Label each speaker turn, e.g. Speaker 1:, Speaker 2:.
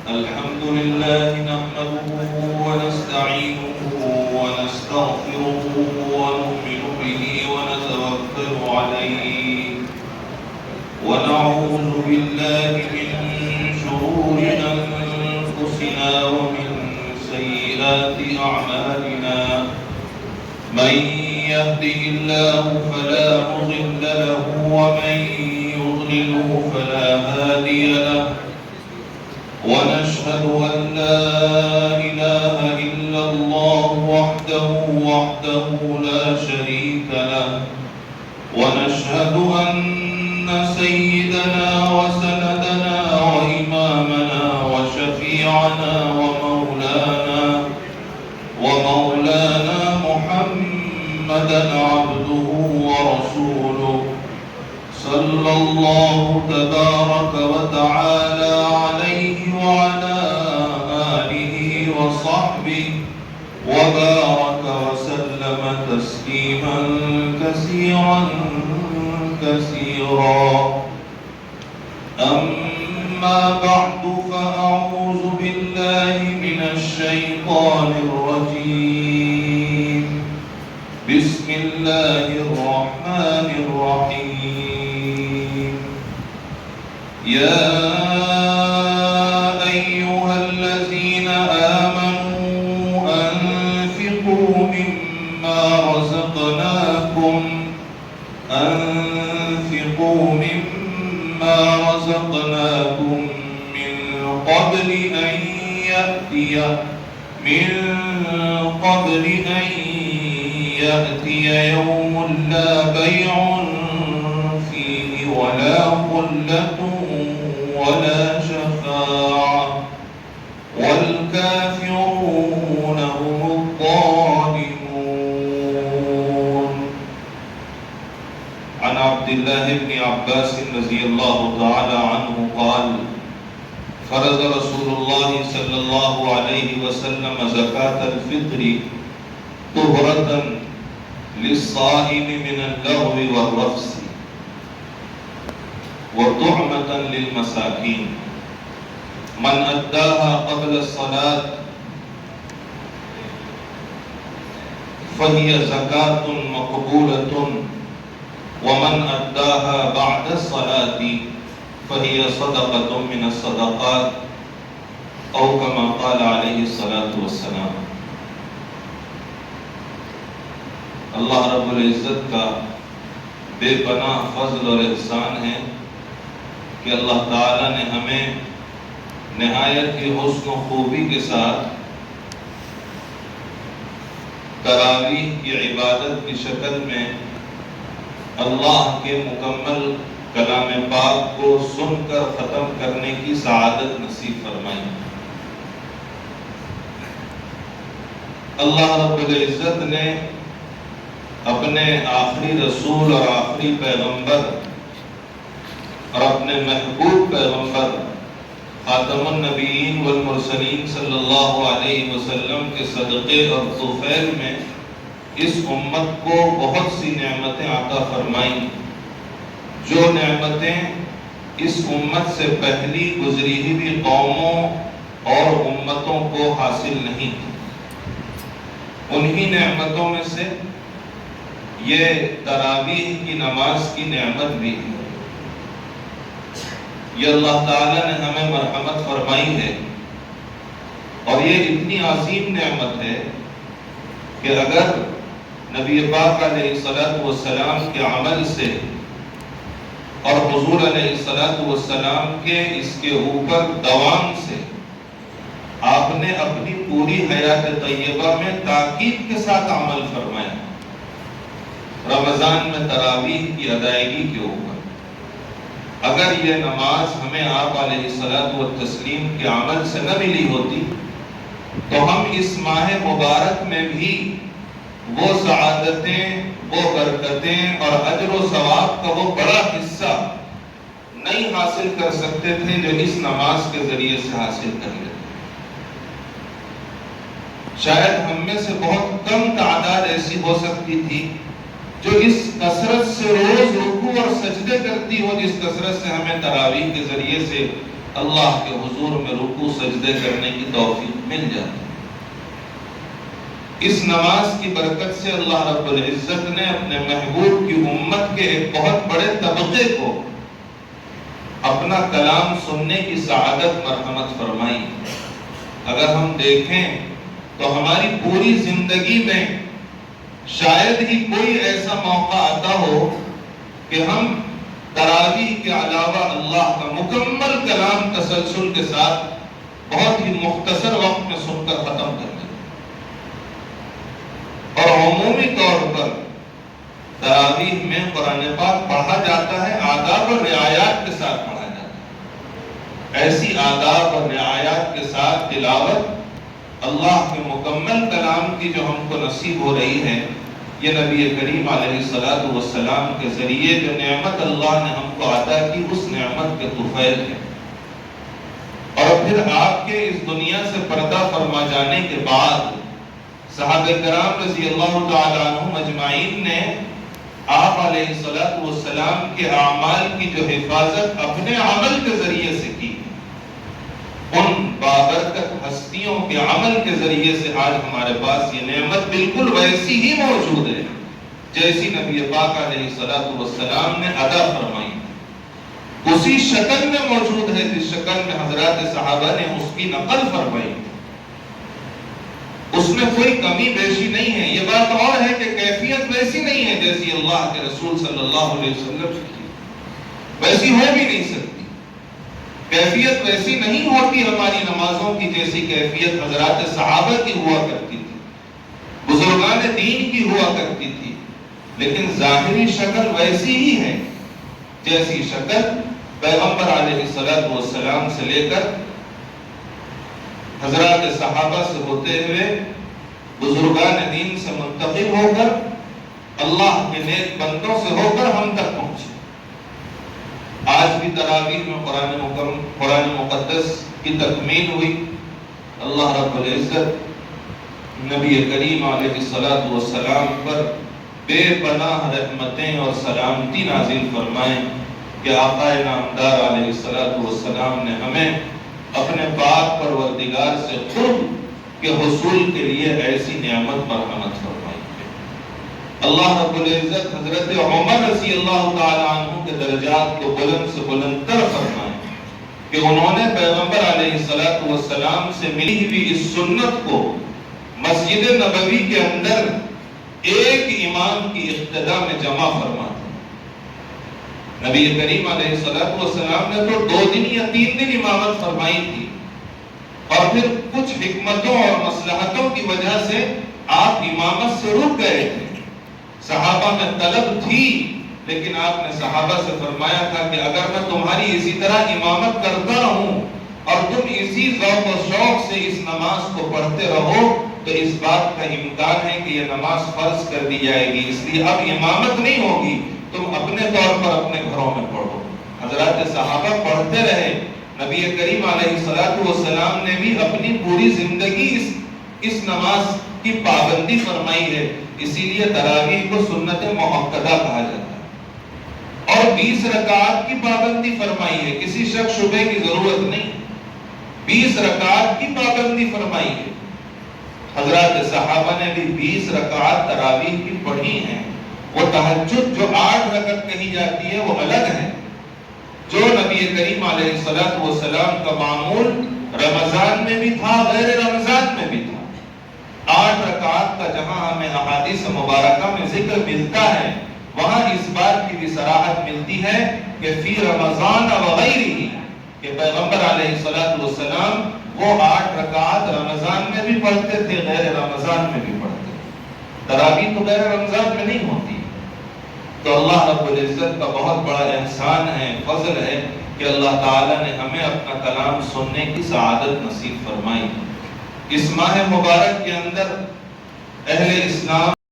Speaker 1: الحمد لله نحمده ونستعينه ونستغفره ونؤمن به ونتوكل عليه ونعوذ بالله من شرور أنفسنا ومن سيئات أعمالنا من يهده الله فلا مضل له ومن يضلله فلا هادي له ونشهد أن لا إله إلا الله وحده لا شريك له ونشهد أن سيدنا وسندنا وإمامنا وشفيعنا ومولانا محمدا عبده ورسوله صلى الله تبارك وتعالى عليه وعلى آله وصحبه وبارك وسلم تسليما كثيرا أما بعد فأعوذ بالله من الشيطان الرجيم بسم الله الرحمن الرحيم يا أيها الذين آمنوا أنفقوا مما رزقناكم من قبل أن يأتي يوم لا بيع فيه ولا خلة ولا شفاعة والكافرون هم الظالمون. عن عبد الله بن عباس رضي الله تعالى عنه قال فرض رسول الله صلى الله عليه وسلم زكاة الفطر طهرة للصائم من اللغو والرفث وطعمة للمساكين من أداها قبل الصلاة فهي زكاة مقبولة ومن أداها بعد الصلاة فهي صدقة من الصدقات أو كما قال عليه الصلاة والسلام. اللہ رب العزت کا بے پناہ فضل اور احسان ہے کہ اللہ تعالی نے ہمیں نہایت ہی حسن و خوبی کے ساتھ تراویح کی عبادت کی شکل میں اللہ کے مکمل کلام پاک کو سن کر ختم کرنے کی سعادت نصیب فرمائی. اللہ رب العزت نے اپنے آخری رسول اور آخری پیغمبر اور اپنے محبوب پیغمبر خاتم النبیین والمرسلین صلی اللہ علیہ وسلم کے صدقے اور طفیل میں اس امت کو بہت سی نعمتیں عطا فرمائیں جو نعمتیں اس امت سے پہلی گزری ہوئی قوموں اور امتوں کو حاصل نہیں تھی. انہی نعمتوں میں سے یہ تراویح کی نماز کی نعمت بھی ہے. یہ اللہ تعالیٰ نے ہمیں مرحمت فرمائی ہے اور یہ اتنی عظیم نعمت ہے کہ اگر نبی پاک علیہ السلام کے عمل سے اور حضور علیہ السلام کے اس کے اوپر دوام سے آپ نے اپنی پوری حیات طیبہ میں تاکید کے ساتھ عمل فرمایا. رمضان میں تراویح کی ادائیگی کے اوپر اگر یہ نماز ہمیں آپ علیہ السلام کے عمل سے نہ ملی ہوتی تو ہم اس ماہ مبارک میں بھی وہ سعادتیں، وہ برکتیں اور اجر و ثواب کا وہ بڑا حصہ نہیں حاصل کر سکتے تھے جو اس نماز کے ذریعے سے حاصل کر لیتے. شاید ہم میں سے بہت کم تعداد ایسی ہو سکتی تھی جو اس کثرت سے روز رکوع اور سجدے کرتی ہو جس کثرت سے ہمیں تراویح کے ذریعے سے اللہ کے حضور میں رکوع سجدے کرنے کی توفیق مل جاتی ہے۔ اس نماز کی برکت سے اللہ رب العزت نے اپنے محبوب کی امت کے ایک بہت بڑے طبقے کو اپنا کلام سننے کی سعادت مرحمت فرمائی۔ اگر ہم دیکھیں تو ہماری پوری زندگی میں شاید ہی کوئی ایسا موقع آتا ہو کہ ہم تراویح کے علاوہ اللہ کا مکمل کلام تسلسل کے ساتھ بہت ہی مختصر وقت میں سن کر ختم کر دیں۔ اور عمومی طور پر تراویح میں قرآن پاک پڑھا جاتا ہے، آداب اور رعایات کے ساتھ پڑھا جاتا ہے۔ ایسی آداب اور رعایات کے ساتھ تلاوت اللہ کے مکمل کلام کی جو ہم کو نصیب ہو رہی ہے، یہ نبی کریم علیہ السلام کے ذریعے جو نعمت اللہ نے ہم کو عطا کی، اس نعمت کے طفیل ہے۔ اور پھر آپ کے اس دنیا سے پردہ فرما جانے کے بعد صحابہ کرام رضی اللہ تعالی عنہم اجمعین نے آپ علیہ السلام کے اعمال کی جو حفاظت اپنے عمل کے ذریعے سے کی، ان بابرکت ہستیوں کے عمل کے ذریعے سے آج ہمارے پاس یہ نعمت بالکل ویسی ہی موجود ہے جیسی نبی پاک علیہ السلام نے عطا فرمائی، اسی شکل میں موجود ہے جس شکل میں حضرات صحابہ نے اس کی نقل فرمائی۔ اس میں کوئی کمی بیشی نہیں ہے۔ یہ بات اور ہے کہ کیفیت ویسی نہیں ہے جیسی اللہ کے رسول صلی اللہ علیہ وسلم کی، ویسی ہو بھی نہیں سکتی۔ کیفیت ویسی نہیں ہوتی ہماری نمازوں کی جیسی کیفیت حضرات صحابہ کی ہوا کرتی تھی، بزرگان دین کی ہوا کرتی تھی، لیکن ظاہری شکل ویسی ہی ہے جیسی شکل پیغمبر علیہ السلام سے لے کر حضرات صحابہ سے ہوتے ہوئے بزرگان دین سے منتقل ہو کر اللہ کے نیک بندوں سے ہو کر ہم تک پہنچے۔ آج بھی تراویح میں قرآن مقدس کی تکمیل ہوئی۔ اللہ رب العزت نبی کریم علیہ السلام پر بے پناہ رحمتیں اور سلامتی نازل فرمائیں کہ آقا نامدار علیہ السلام نے ہمیں اپنے پاک پروردگار سے خود کے حصول کے لیے ایسی نعمت مرحمت فرمائی۔ اللہ رب العزت حضرت عمر رضی اللہ تعالی عنہ کے درجات کو بلند سے بلند تر فرمائے کہ انہوں نے پیغمبر علیہ السلام سے ملی ہوئی اس سنت کو مسجد نبوی کے اندر ایک امام کی اقتداء میں جمع فرما دیا۔ نبی کریم علیہ السلام نے تو 2 دن یا 3 دن امامت فرمائی تھی، اور پھر کچھ حکمتوں اور مصلحتوں کی وجہ سے آپ امامت سے رک گئے تھے۔ صحابہ میں طلب تھی، لیکن آپ نے صحابہ سے فرمایا تھا کہ اگر میں تمہاری اسی طرح امامت کرتا ہوں اور تم اسی ذوق و شوق سے اس نماز کو پڑھتے رہو تو اس بات کا امکان ہے کہ یہ نماز فرض کر دی جائے گی، اس لیے اب امامت نہیں ہوگی، تم اپنے طور پر اپنے گھروں میں پڑھو۔ حضرات صحابہ پڑھتے رہے۔ نبی کریم علیہ السلام نے بھی اپنی پوری زندگی اس نماز کی پابندی فرمائی ہے، اسی لیے تراویح کو سنت مؤکدہ کہا جاتا ہے۔ اور 20 رکعات کی پابندی فرمائی ہے، کسی شک شبہ کی ضرورت نہیں، 20 رکعات کی پابندی فرمائی ہے۔ حضرات صحابہ نے بھی 20 رکعات تراویح کی پڑھی ہیں۔ وہ تہجد جو 8 رکعت کہی جاتی ہے وہ الگ ہے، جو نبی کریم علیہ السلام کا معمول رمضان میں بھی تھا، غیر رمضان میں بھی تھا۔ 8 رکعات کا جہاں ہمیں احادیث مبارکہ میں ذکر ملتا ہے، وہاں اس بات کی بھی صراحت ملتی ہے کہ فی رمضان وغیرہ، کہ پیغمبر علیہ السلام وہ 8 رکعات رمضان میں بھی پڑھتے تھے، غیر رمضان میں بھی پڑھتے تھے۔ تراویح تو غیر رمضان میں نہیں ہوتی۔ تو اللہ رب العزت کا بہت بڑا احسان ہے، فضل ہے کہ اللہ تعالیٰ نے ہمیں اپنا کلام سننے کی سعادت نصیب فرمائی۔ اس ماہ مبارک کے اندر اہل اسلام